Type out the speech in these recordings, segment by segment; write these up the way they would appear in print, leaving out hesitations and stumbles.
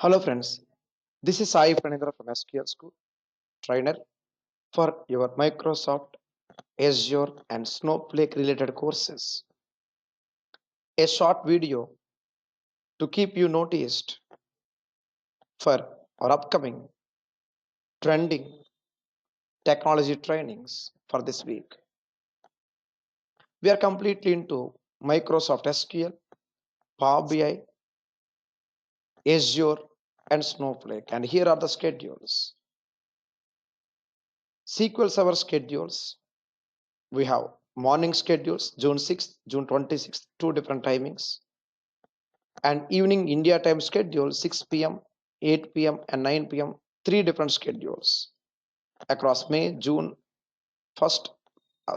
Hello friends, this is Sai Pranendra from SQL School, trainer for your Microsoft, Azure and Snowflake related courses. A short video to keep you noticed for our upcoming trending technology trainings for this week. We are completely into Microsoft SQL, Power BI, Azure and Snowflake, and here are the schedules. SQL Server schedules. We have morning schedules, June 6th, June 26th, two different timings, and evening India time schedule 6 p.m., 8 p.m., and 9 p.m., three different schedules across May, June 1st,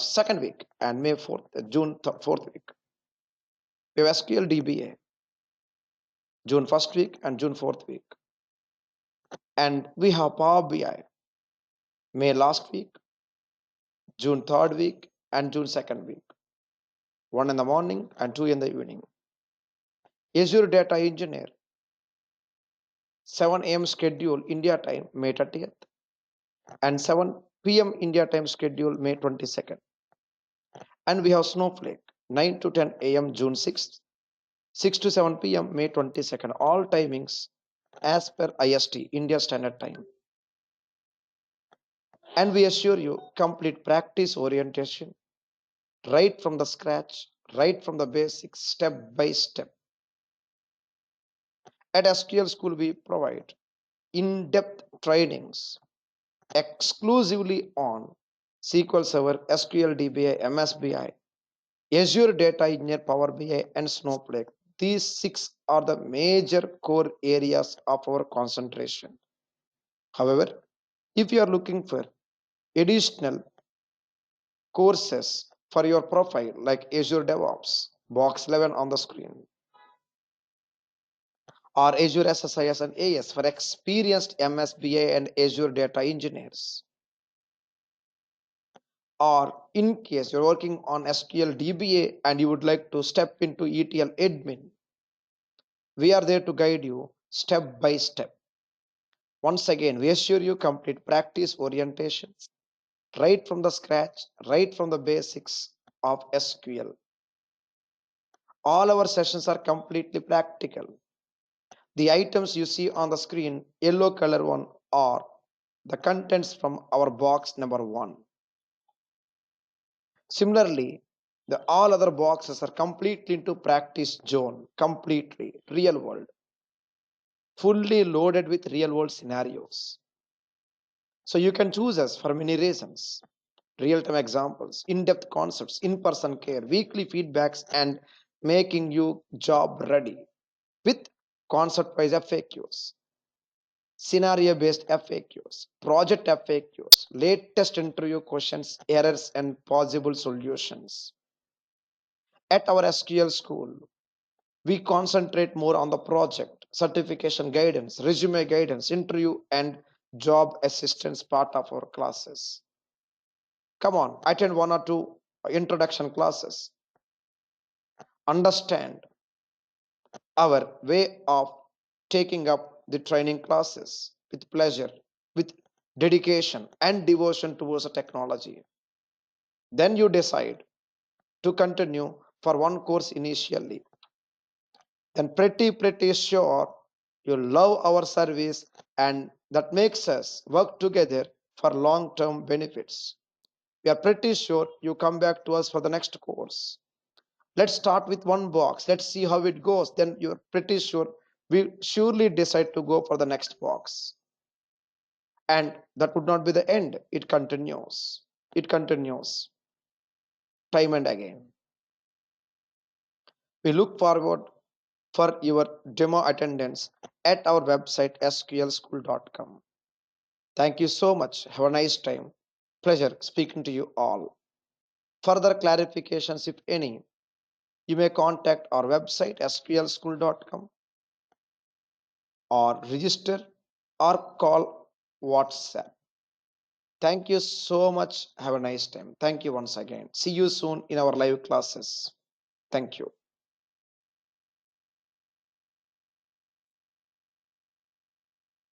second week, and May 4th, June 4th week. We have SQL DBA, June 1st week and June 4th week. And we have Power BI, May last week, June 3rd week, and June 2nd week. One in the morning and two in the evening. Azure Data Engineer, 7 a.m. schedule India time, May 30th, and 7 p.m. India time schedule, May 22nd. And we have Snowflake, 9 to 10 a.m. June 6th, 6 to 7 p.m. May 22nd, all timings as per IST, India Standard Time. And we assure you complete practice orientation, right from the scratch, right from the basics, step by step. At SQL School, we provide in-depth trainings exclusively on SQL Server, SQL DBA, MSBI, Azure Data Engineer, Power BI, and Snowflake. These six are the major core areas of our concentration. However, if you are looking for additional courses for your profile like Azure DevOps, box 11 on the screen, or Azure SSIS and AS for experienced MSBA and Azure data engineers, or in case you're working on SQL DBA and you would like to step into ETL admin, we are there to guide you step by step. Once again, we assure you complete practice orientation, right from the scratch, right from the basics of SQL. All our sessions are completely practical. The items you see on the screen, yellow color one, are the contents from our box number 1. Similarly, all other boxes are completely into practice zone, completely real world, fully loaded with real world scenarios. So you can choose us for many reasons: real-time examples, in-depth concepts, in-person care, weekly feedbacks, and making you job ready with concept-wise FAQs, scenario-based FAQs, project FAQs, latest interview questions, errors, and possible solutions. At our SQL school, we concentrate more on the project, certification guidance, resume guidance, interview, and job assistance part of our classes. Come on, attend one or two introduction classes. Understand our way of taking up the training classes with pleasure, with dedication and devotion towards the technology. Then you decide to continue for one course initially. Then pretty sure you love our service, and that makes us work together for long-term benefits. We are pretty sure you come back to us for the next course. Let's start with one box. Let's see how it goes. Then you're pretty sure we surely decide to go for the next box. And that would not be the end. It continues. It continues time and again. We look forward for your demo attendance at our website sqlschool.com. Thank you so much. Have a nice time. Pleasure speaking to you all. Further clarifications, if any, you may contact our website sqlschool.com, or register or call WhatsApp. Thank you so much. Have a nice time. Thank you once again. See you soon in our live classes. Thank you.